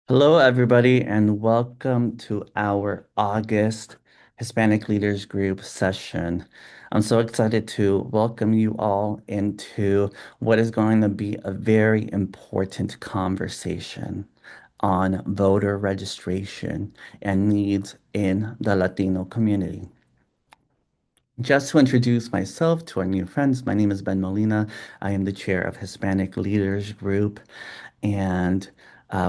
Hello, everybody, and welcome to our August Hispanic Leaders Group session. I'm so excited to welcome you all into what is going to be a very important conversation on voter registration and needs in the Latino community. Just to introduce myself to our new friends, my name is Ben Molina. I am the chair of Hispanic Leaders Group, and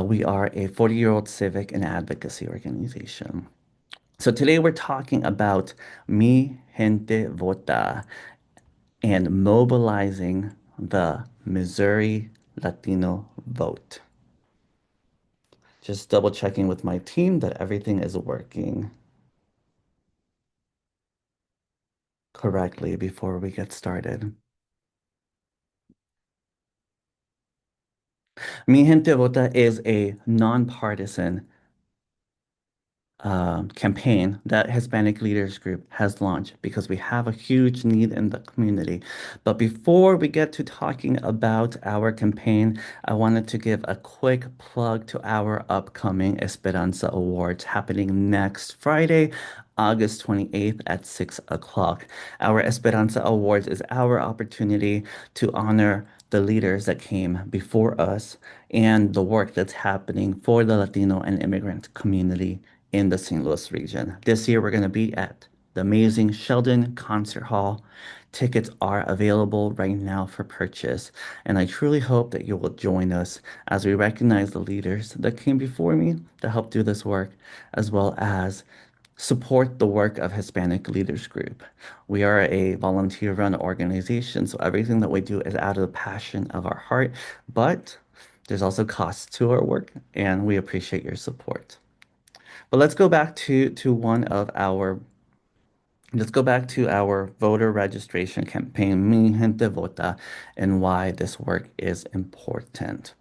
we are a 40-year-old civic and advocacy organization. So today we're talking about Mi Gente Vota and mobilizing the Missouri Latino vote. Just double checking with my team that everything is working correctly before we get started. Mi Gente Vota is a nonpartisan campaign that Hispanic Leaders Group has launched because we have a huge need in the community. But before we get to talking about our campaign, I wanted to give a quick plug to our upcoming Esperanza Awards happening next Friday, August 28th at 6 o'clock. Our Esperanza Awards is our opportunity to honor the leaders that came before us and the work that's happening for the Latino and immigrant community in the St. Louis region. This year, we're going to be at the amazing Sheldon Concert Hall. Tickets are available right now for purchase, and I truly hope that you will join us as we recognize the leaders that came before me to help do this work, as well as support the work of Hispanic Leaders Group. We are a volunteer-run organization, so everything that we do is out of the passion of our heart, but there's also costs to our work, and we appreciate your support. But let's go back to our voter registration campaign, Mi Gente Vota, and why this work is important.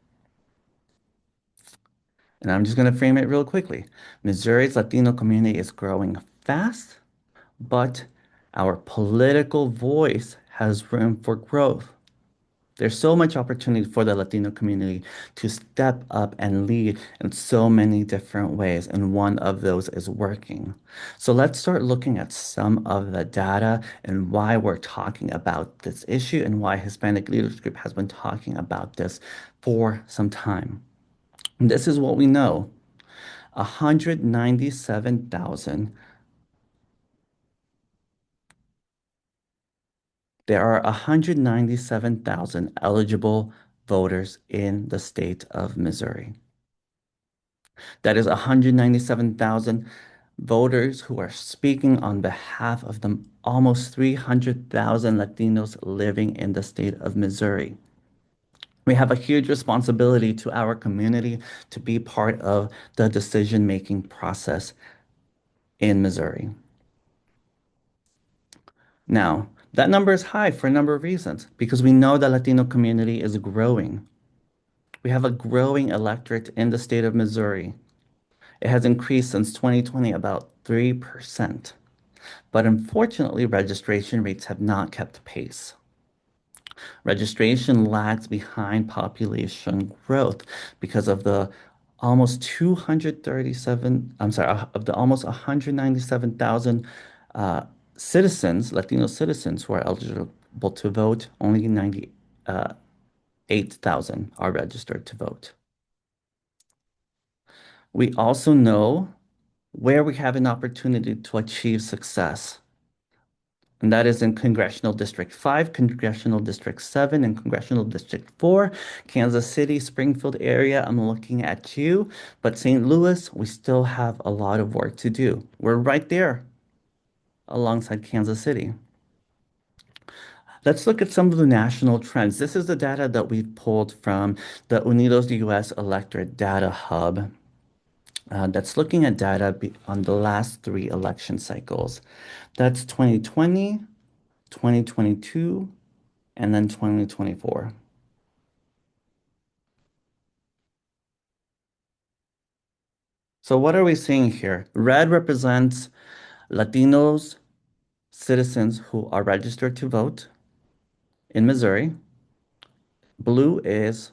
And I'm just going to frame it real quickly. Missouri's Latino community is growing fast, but our political voice has room for growth. There's so much opportunity for the Latino community to step up and lead in so many different ways, and one of those is working. So let's start looking at some of the data and why we're talking about this issue and why Hispanic Leaders Group has been talking about this for some time. And this is what we know. 197,000 There are 197,000 eligible voters in the state of Missouri. That is 197,000 voters who are speaking on behalf of the almost 300,000 Latinos living in the state of Missouri. We have a huge responsibility to our community to be part of the decision-making process in Missouri. Now, that number is high for a number of reasons because we know the Latino community is growing. We have a growing electorate in the state of Missouri. It has increased since 2020 about 3%. But unfortunately, registration rates have not kept pace. Registration lags behind population growth because of the almost 237, I'm sorry, of the almost 197,000 uh, citizens, Latino citizens who are eligible to vote, only 98,000 are registered to vote. We also know where we have an opportunity to achieve success. And that is in Congressional District 5, Congressional District 7, and Congressional District 4. Kansas City, Springfield area, I'm looking at you. But St. Louis, we still have a lot of work to do. We're right there alongside Kansas City. Let's look at some of the national trends. This is the data that we've pulled from the Unidos US Electorate Data Hub. That's looking at data on the last three election cycles. That's 2020, 2022, and then 2024. So what are we seeing here? Red represents Latinos, citizens who are registered to vote in Missouri. Blue is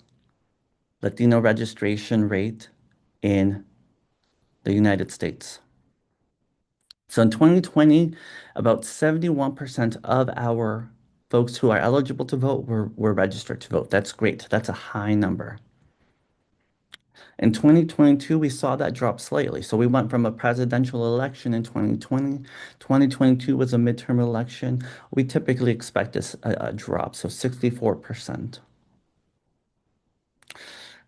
Latino registration rate in the United States. So in 2020, about 71% of our folks who are eligible to vote were registered to vote. That's great. That's a high number. In 2022, we saw that drop slightly. So we went from a presidential election in 2020. 2022 was a midterm election. We typically expect a drop, so 64%.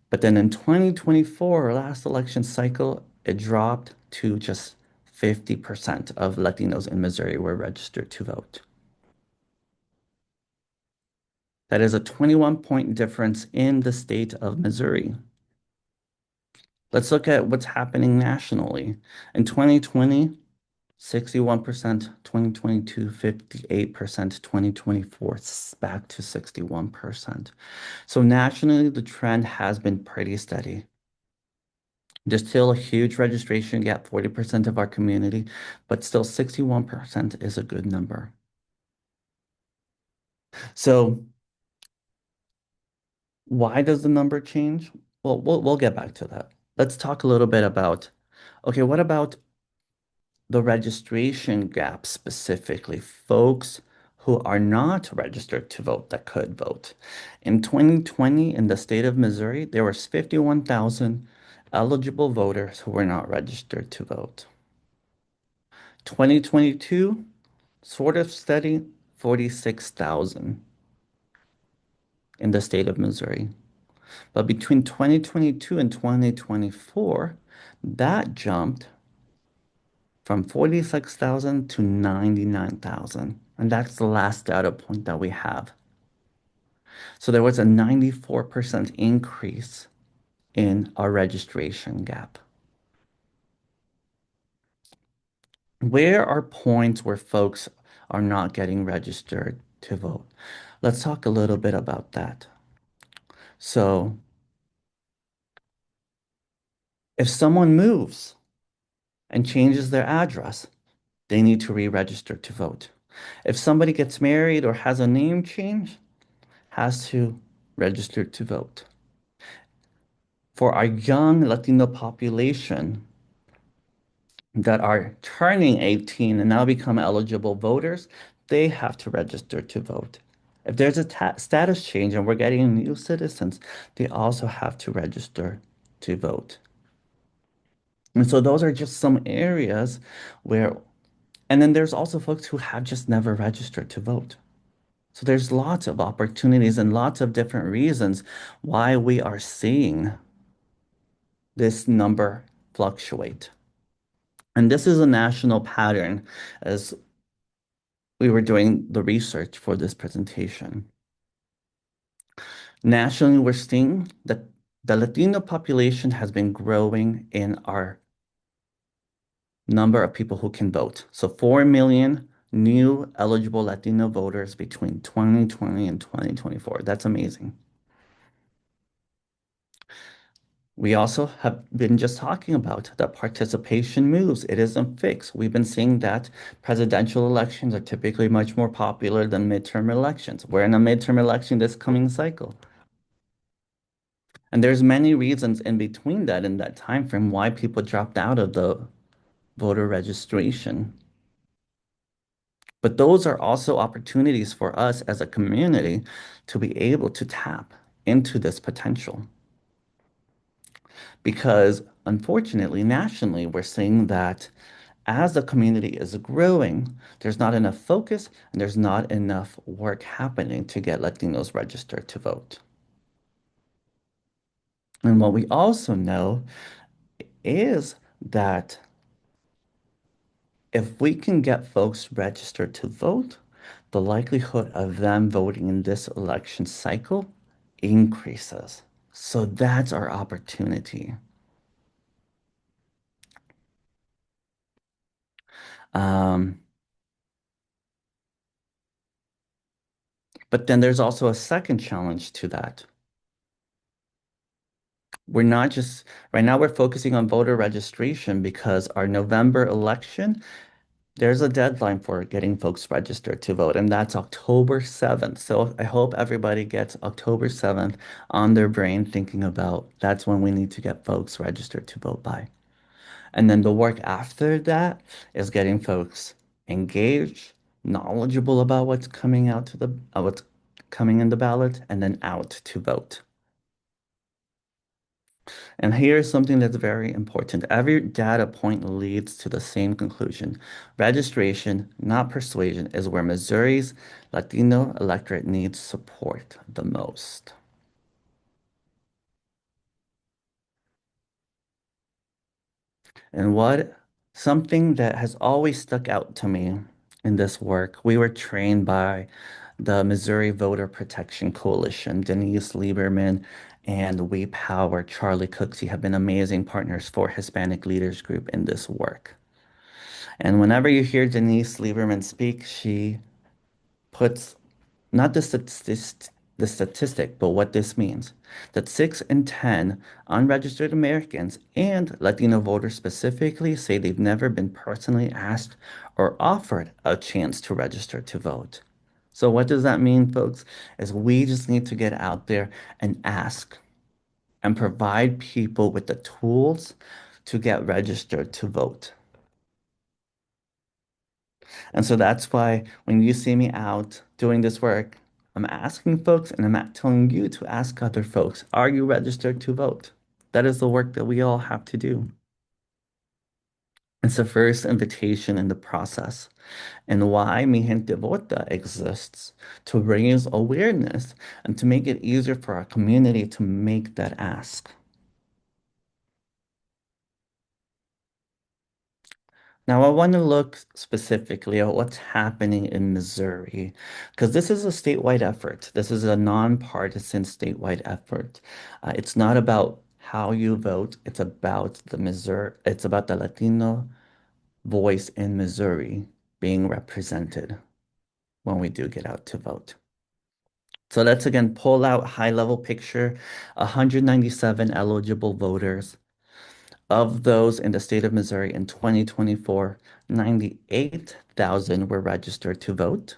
But then in 2024, last election cycle, it dropped to just 50% of Latinos in Missouri were registered to vote. That is a 21-point difference in the state of Missouri. Let's look at what's happening nationally. In 2020, 61%, 2022, 58%, 2024, back to 61%. So nationally, the trend has been pretty steady. There's still a huge registration gap, 40% of our community, but still 61% is a good number. So why does the number change? Well, we'll get back to that. Let's talk a little bit about, okay, what about the registration gap specifically? Folks who are not registered to vote that could vote. In 2020, in the state of Missouri, there was 51,000 eligible voters who were not registered to vote. 2022, sort of steady, 46,000 in the state of Missouri. But between 2022 and 2024, that jumped from 46,000 to 99,000. And that's the last data point that we have. So there was a 94% increase in our registration gap. Where are points where folks are not getting registered to vote? Let's talk a little bit about that. So if someone moves and changes their address, they need to re-register to vote. If somebody gets married or has a name change, has to register to vote. For our young Latino population that are turning 18 and now become eligible voters, they have to register to vote. If there's a status change and we're getting new citizens, they also have to register to vote. And so those are just some areas where, and then there's also folks who have just never registered to vote. So there's lots of opportunities and lots of different reasons why we are seeing this number fluctuate. And this is a national pattern as we were doing the research for this presentation. Nationally, we're seeing that the Latino population has been growing in our number of people who can vote. So 4 million new eligible Latino voters between 2020 and 2024. That's amazing. We also have been just talking about that participation moves. It isn't fixed. We've been seeing that presidential elections are typically much more popular than midterm elections. We're in a midterm election this coming cycle. And there's many reasons in between that in that time frame why people dropped out of the voter registration. But those are also opportunities for us as a community to be able to tap into this potential. Because unfortunately, nationally, we're seeing that as the community is growing, there's not enough focus and there's not enough work happening to get Latinos registered to vote. And what we also know is that if we can get folks registered to vote, the likelihood of them voting in this election cycle increases. So that's our opportunity. Um, but then there's also a second challenge to that. We're not just, right now we're focusing on voter registration because our November election There's a deadline for getting folks registered to vote, and that's October 7th. So I hope everybody gets October 7th on their brain thinking about that's when we need to get folks registered to vote by. And then the work after that is getting folks engaged, knowledgeable about what's coming out to the what's coming in the ballot, and then out to vote. And here's something that's very important. Every data point leads to the same conclusion. Registration, not persuasion, is where Missouri's Latino electorate needs support the most. And what something that has always stuck out to me in this work, we were trained by the Missouri Voter Protection Coalition. Denise Lieberman and We Power, Charlie Cooksey have been amazing partners for Hispanic Leaders Group in this work. And whenever you hear Denise Lieberman speak, she puts not the statistic, but what this means. That 6 in 10 unregistered Americans and Latino voters specifically say they've never been personally asked or offered a chance to register to vote. So what does that mean, folks? Is we just need to get out there and ask and provide people with the tools to get registered to vote. And so that's why when you see me out doing this work, I'm asking folks and I'm telling you to ask other folks, are you registered to vote? That is the work that we all have to do. It's the first invitation in the process. And why Mi Gente Vota exists to raise awareness and to make it easier for our community to make that ask. Now, I want to look specifically at what's happening in Missouri, because this is a statewide effort. This is a nonpartisan statewide effort. It's not about how you vote. It's about the Latino voice in Missouri being represented when we do get out to vote. So let's again pull out high-level picture, 197 eligible voters. Of those in the state of Missouri in 2024, 98,000 were registered to vote.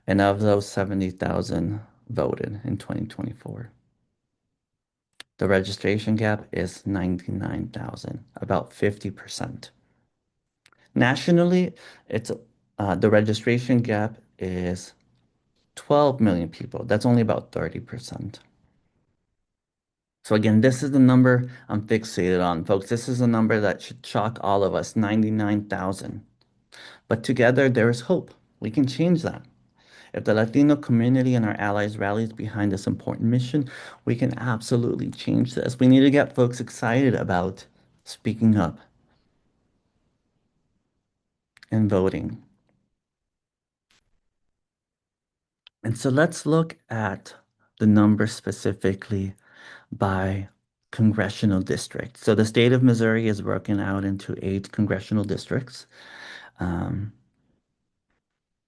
And of those, 70,000 voted in 2024. The registration gap is 99,000, about 50%. Nationally, it's the registration gap is 12 million people. That's only about 30%. So again, this is the number I'm fixated on, folks. This is a number that should shock all of us, 99,000. But together there is hope. We can change that. If the Latino community and our allies rallies behind this important mission, we can absolutely change this. We need to get folks excited about speaking up and voting. And so let's look at the numbers specifically by congressional district. So the state of Missouri is broken out into 8 congressional districts. Um,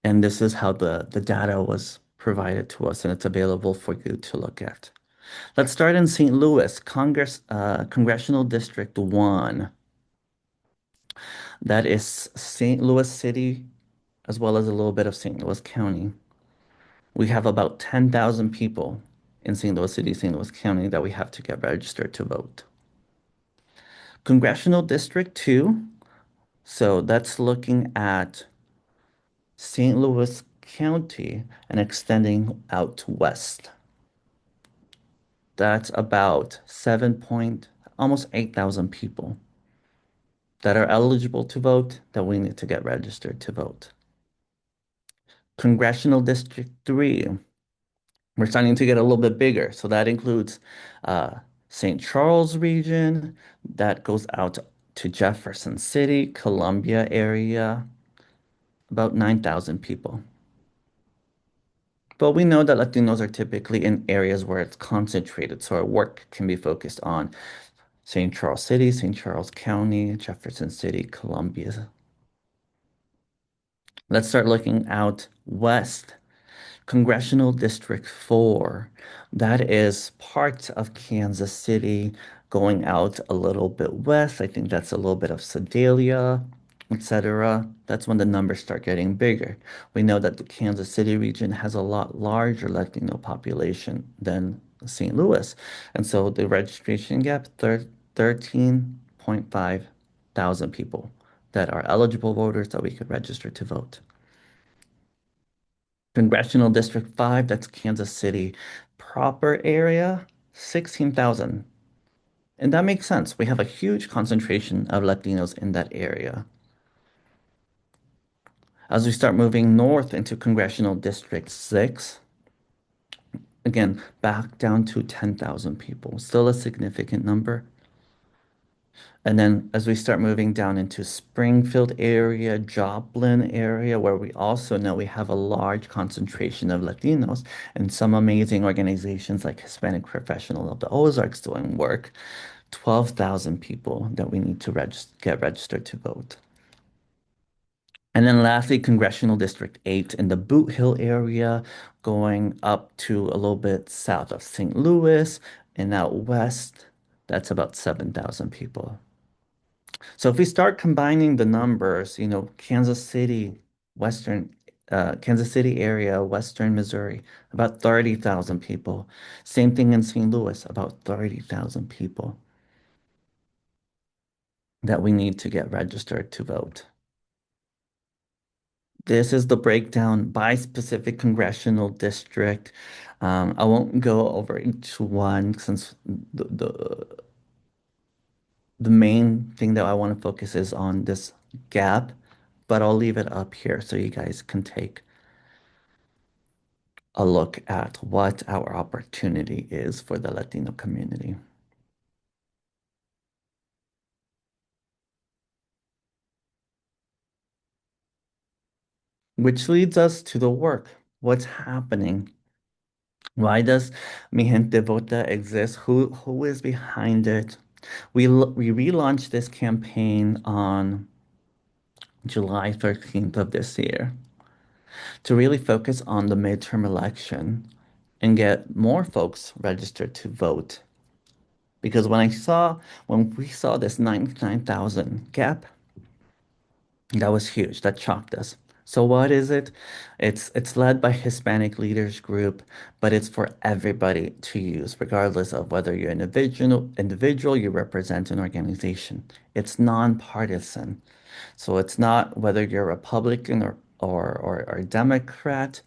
and this is how the data was provided to us, and it's available for you to look at. Let's start in St. Louis, Congressional District 1. That is St. Louis City, as well as a little bit of St. Louis County. We have about 10,000 people in St. Louis City, St. Louis County that we have to get registered to vote. Congressional District 2, so that's looking at St. Louis County and extending out west. That's about almost 8,000 people that are eligible to vote that we need to get registered to vote. Congressional District 3, we're starting to get a little bit bigger. So that includes St. Charles region, that goes out to Jefferson City, Columbia area, about 9,000 people. But we know that Latinos are typically in areas where it's concentrated, so our work can be focused on St. Charles City, St. Charles County, Jefferson City, Columbia. Let's start looking out west. Congressional District 4. That is part of Kansas City going out a little bit west. I think that's a little bit of Sedalia, etc., that's when the numbers start getting bigger. We know that the Kansas City region has a lot larger Latino population than St. Louis. And so the registration gap, 13.5 thousand people that are eligible voters that we could register to vote. Congressional District 5, that's Kansas City proper area, 16,000. And that makes sense. We have a huge concentration of Latinos in that area. As we start moving north into Congressional District 6, again, back down to 10,000 people, still a significant number. And then as we start moving down into Springfield area, Joplin area, where we also know we have a large concentration of Latinos and some amazing organizations like Hispanic Professional of the Ozarks doing work, 12,000 people that we need to get registered to vote. And then lastly, Congressional District 8 in the Boot Hill area, going up to a little bit south of St. Louis and out west, that's about 7,000 people. So if we start combining the numbers, Kansas City area, Western Missouri, about 30,000 people. Same thing in St. Louis, about 30,000 people that we need to get registered to vote. This is the breakdown by specific congressional district. I won't go over each one since the main thing that I want to focus is on this gap, but I'll leave it up here so you guys can take a look at what our opportunity is for the Latino community. Which leads us to the work. What's happening? Why does Mi Gente Vota exist? Who is behind it? We relaunched this campaign on July 13th of this year to really focus on the midterm election and get more folks registered to vote. Because when we saw this 99,000 gap, that was huge. That shocked us. So what is it? It's led by Hispanic Leaders Group, but it's for everybody to use, regardless of whether you're an individual, you represent an organization. It's nonpartisan. So it's not whether you're Republican or Democrat.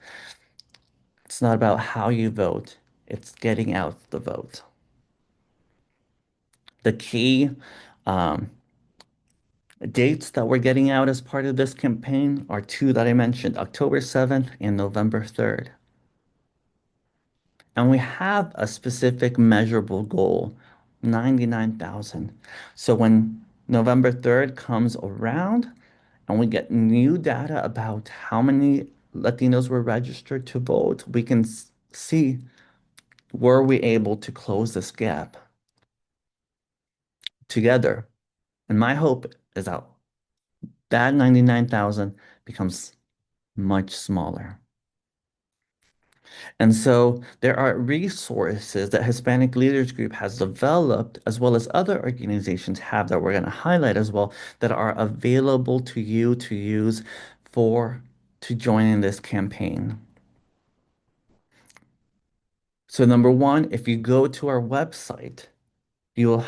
It's not about how you vote. It's getting out the vote. The key um, dates that we're getting out as part of this campaign are two that I mentioned, October 7th and November 3rd. And we have a specific measurable goal, 99,000. So when November 3rd comes around and we get new data about how many Latinos were registered to vote, we can see were we able to close this gap together. And my hope is that 99,000 becomes much smaller. And so there are resources that Hispanic Leaders Group has developed, as well as other organizations have that we're going to highlight as well, that are available to you to use for to join in this campaign. So number one, if you go to our website, you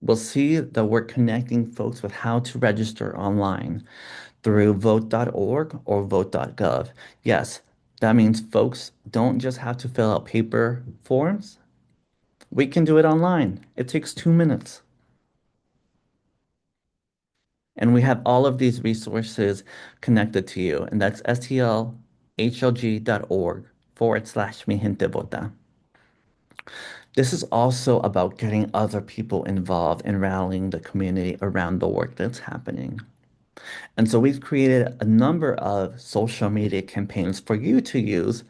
will see that we're connecting folks with how to register online through vote.org or vote.gov. Yes, that means folks don't just have to fill out paper forms. We can do it online. It takes 2 minutes. And we have all of these resources connected to you. And that's stlhlg.org/mi gente vota. This is also about getting other people involved and rallying the community around the work that's happening. And so we've created a number of social media campaigns for you to use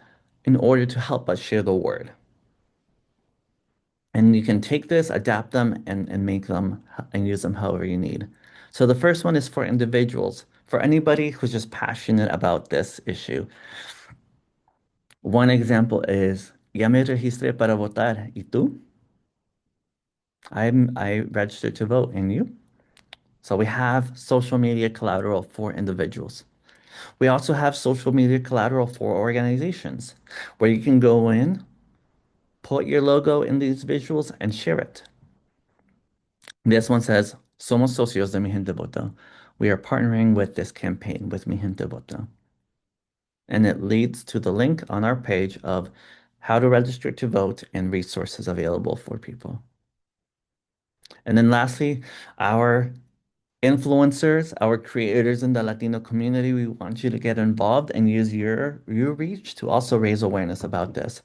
in order to help us share the word. And you can take this, adapt them, and make them and use them however you need. So the first one is for individuals, for anybody who's just passionate about this issue. One example is, ya me registré para votar. ¿Y tú? I registered to vote, and you? So we have social media collateral for individuals. We also have social media collateral for organizations where you can go in, put your logo in these visuals and share it. This one says, Somos socios de Mi Gente Vota. We are partnering with this campaign with Mi Gente Vota. And it leads to the link on our page of how to register to vote and resources available for people. And then lastly, our influencers, our creators in the Latino community, we want you to get involved and use your reach to also raise awareness about this.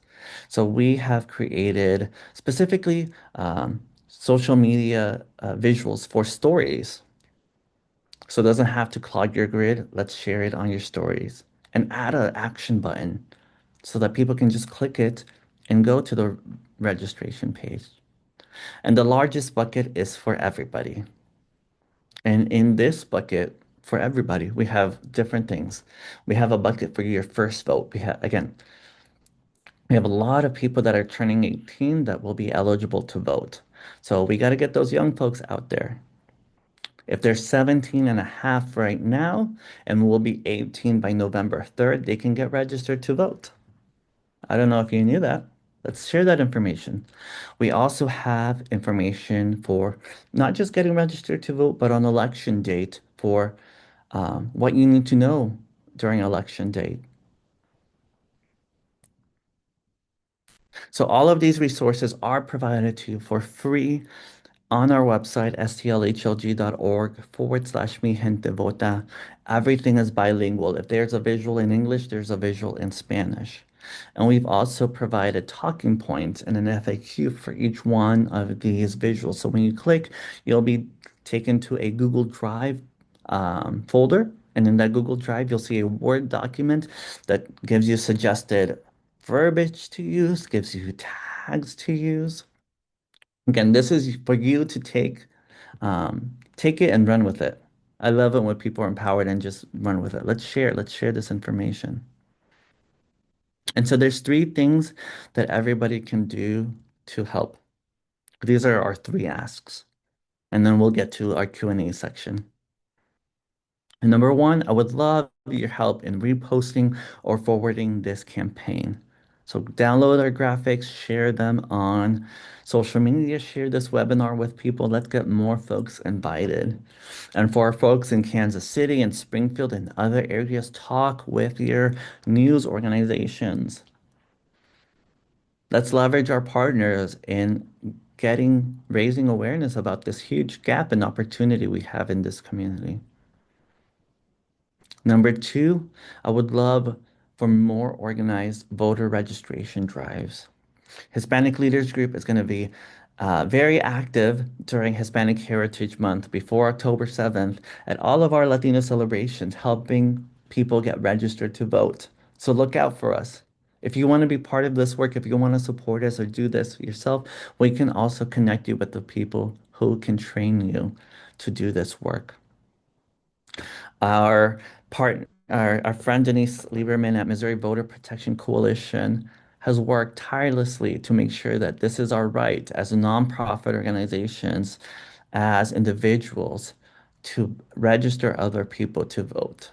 So we have created specifically social media visuals for stories. So it doesn't have to clog your grid. Let's share it on your stories and add an action button so that people can just click it and go to the registration page. And the largest bucket is for everybody. And in this bucket, for everybody, we have different things. We have a bucket for your first vote. We have a lot of people that are turning 18 that will be eligible to vote. So we got to get those young folks out there. If they're 17 and a half right now and will be 18 by November 3rd, they can get registered to vote. I don't know if you knew that. Let's share that information. We also have information for not just getting registered to vote, but on election date for what you need to know during election date. So all of these resources are provided to you for free on our website, stlhlg.org/mi gente vota. Everything is bilingual. If there's a visual in English, there's a visual in Spanish. And we've also provided talking points and an FAQ for each one of these visuals. So when you click, you'll be taken to a Google Drive folder. And in that Google Drive, you'll see a Word document that gives you suggested verbiage to use, gives you tags to use. Again, this is for you to take it and run with it. I love it when people are empowered and just run with it. Let's share this information. And so there's three things that everybody can do to help. These are our three asks. And then we'll get to our Q&A section. And number one, I would love your help in reposting or forwarding this campaign. So download our graphics, share them on social media, share this webinar with people. Let's get more folks invited. And for our folks in Kansas City and Springfield and other areas, talk with your news organizations. Let's leverage our partners in raising awareness about this huge gap and opportunity we have in this community. Number two, I would love for more organized voter registration drives. Hispanic Leaders Group is going to be very active during Hispanic Heritage Month before October 7th at all of our Latino celebrations, helping people get registered to vote. So look out for us. If you want to be part of this work, if you want to support us or do this yourself, we can also connect you with the people who can train you to do this work. Our friend Denise Lieberman at Missouri Voter Protection Coalition has worked tirelessly to make sure that this is our right as nonprofit organizations, as individuals, to register other people to vote.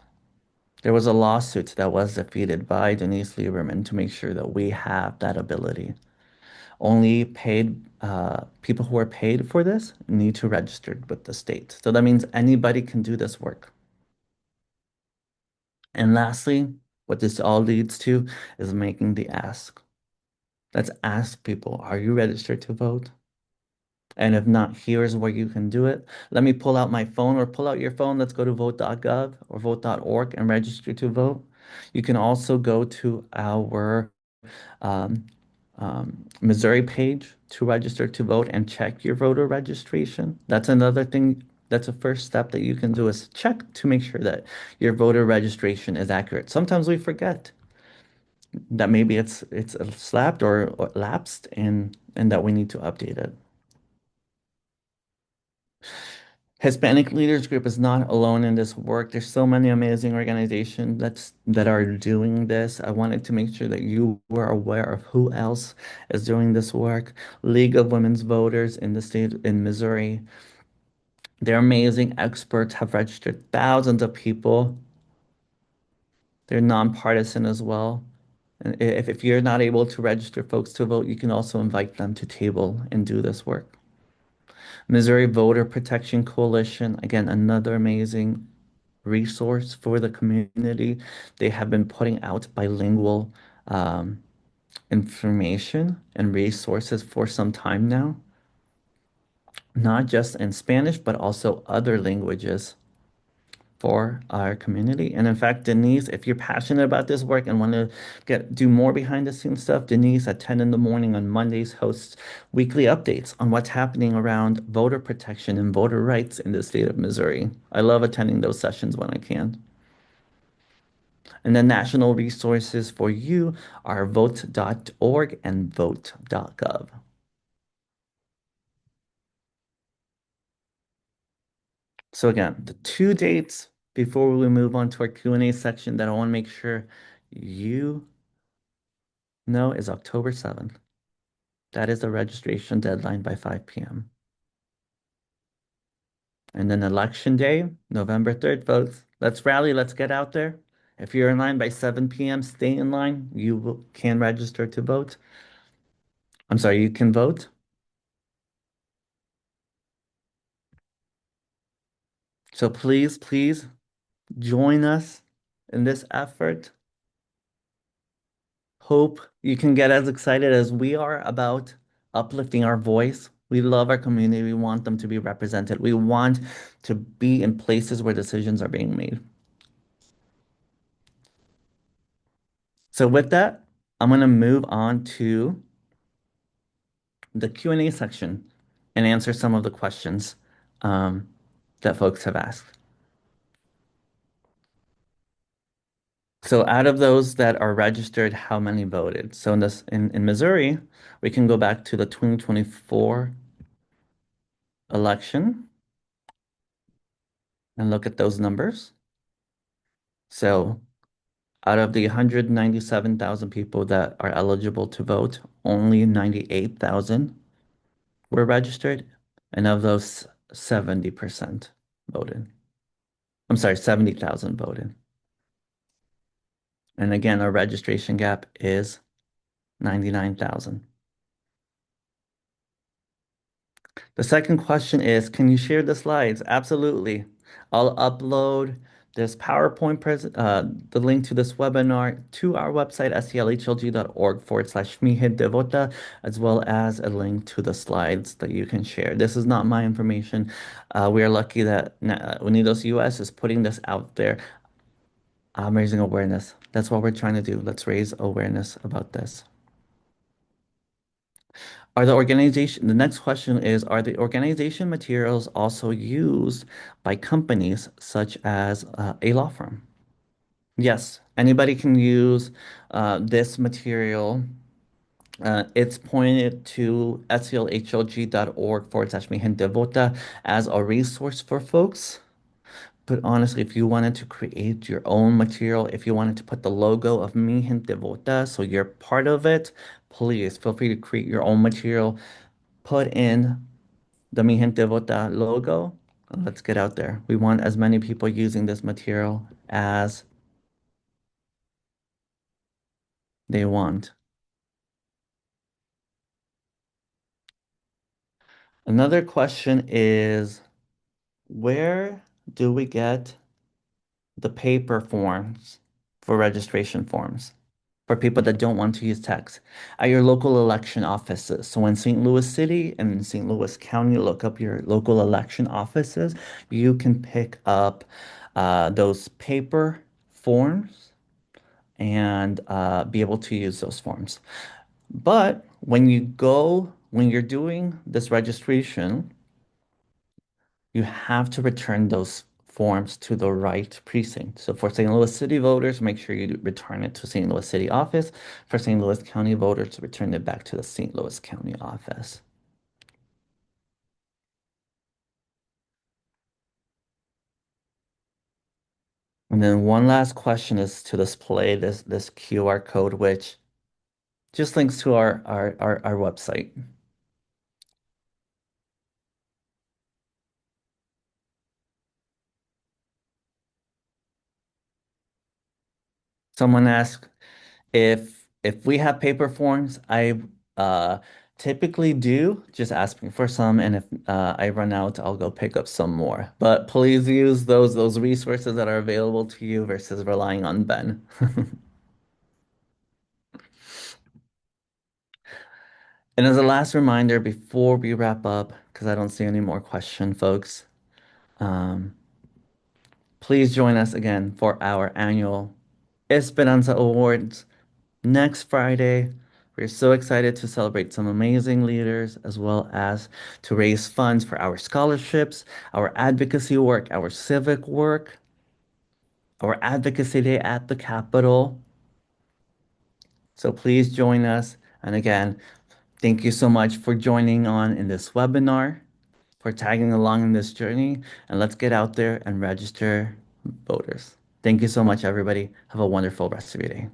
There was a lawsuit that was defeated by Denise Lieberman to make sure that we have that ability. Only paid people who are paid for this need to register with the state. So that means anybody can do this work. And lastly, what this all leads to is making the ask. Let's ask people, are you registered to vote? And if not, here's where you can do it. Let me pull out my phone or pull out your phone. Let's go to vote.gov or vote.org and register to vote. You can also go to our um, Missouri page to register to vote and check your voter registration. That's another thing. That's a first step that you can do is check to make sure that your voter registration is accurate. Sometimes we forget that maybe it's slapped or lapsed and that we need to update it. Hispanic Leaders Group is not alone in this work. There's so many amazing organizations that are doing this. I wanted to make sure that you were aware of who else is doing this work. League of Women's Voters in the state in Missouri, They're amazing experts, have registered thousands of people. They're nonpartisan as well. And if you're not able to register folks to vote, you can also invite them to table and do this work. Missouri Voter Protection Coalition, again, another amazing resource for the community. They have been putting out bilingual um, information and resources for some time now, not just in Spanish, but also other languages for our community. And in fact, Denise, if you're passionate about this work and want to get do more behind the scenes stuff, Denise at 10 in the morning on Mondays hosts weekly updates on what's happening around voter protection and voter rights in the state of Missouri. I love attending those sessions when I can. And the national resources for you are vote.org and vote.gov. So again, the two dates before we move on to our Q&A section that I want to make sure you know is October 7th. That is the registration deadline by 5 p.m. And then election day, November 3rd, folks. Let's rally, let's get out there. If you're in line by 7 p.m., stay in line. Can register to vote. I'm sorry, you can vote. So please, please join us in this effort. Hope you can get as excited as we are about uplifting our voice. We love our community. We want them to be represented. We want to be in places where decisions are being made. So with that, I'm going to move on to the Q&A section and answer some of the questions um, that folks have asked. So out of those that are registered, how many voted? So in Missouri, we can go back to the 2024 election and look at those numbers. So out of the 197,000 people that are eligible to vote, only 98,000 were registered, and of those, 70% voted. I'm sorry, 70,000 voted. And again, our registration gap is 99,000. The second question is, can you share the slides? Absolutely. I'll upload this PowerPoint the link to this webinar to our website, sclhlg.org/Gente, Vota, as well as a link to the slides that you can share. This is not my information. We are lucky that Unidos US is putting this out there. I'm raising awareness. That's what we're trying to do. Let's raise awareness about this. The next question is, are the organization materials also used by companies such as a law firm? Yes, anybody can use this material. It's pointed to sclhlg.org/Mi Gente Vota as a resource for folks. But honestly, if you wanted to create your own material, if you wanted to put the logo of Mi Gente Vota, so you're part of it, please feel free to create your own material. Put in the Mi Gente Vota logo. And let's get out there. We want as many people using this material as they want. Another question is, where do we get the paper forms for registration forms for people that don't want to use text? At your local election offices. So in St. Louis City and in St. Louis County, look up your local election offices. You can pick up those paper forms and be able to use those forms. But when you're doing this registration, you have to return those forms to the right precinct. So for St. Louis City voters, make sure you return it to St. Louis City office. For St. Louis County voters, return it back to the St. Louis County office. And then one last question is to display this QR code, which just links to our website. Someone asked if we have paper forms. I uh, typically do, just asking for some, and if I run out, I'll go pick up some more. But please use those resources that are available to you versus relying on Ben. And as a last reminder, before we wrap up, because I don't see any more question, folks, um, please join us again for our annual Esperanza Awards next Friday. We're so excited to celebrate some amazing leaders as well as to raise funds for our scholarships, our advocacy work, our civic work, our advocacy day at the Capitol. So please join us. And again, thank you so much for joining on in this webinar, for tagging along in this journey, and let's get out there and register voters. Thank you so much, everybody. Have a wonderful rest of your day.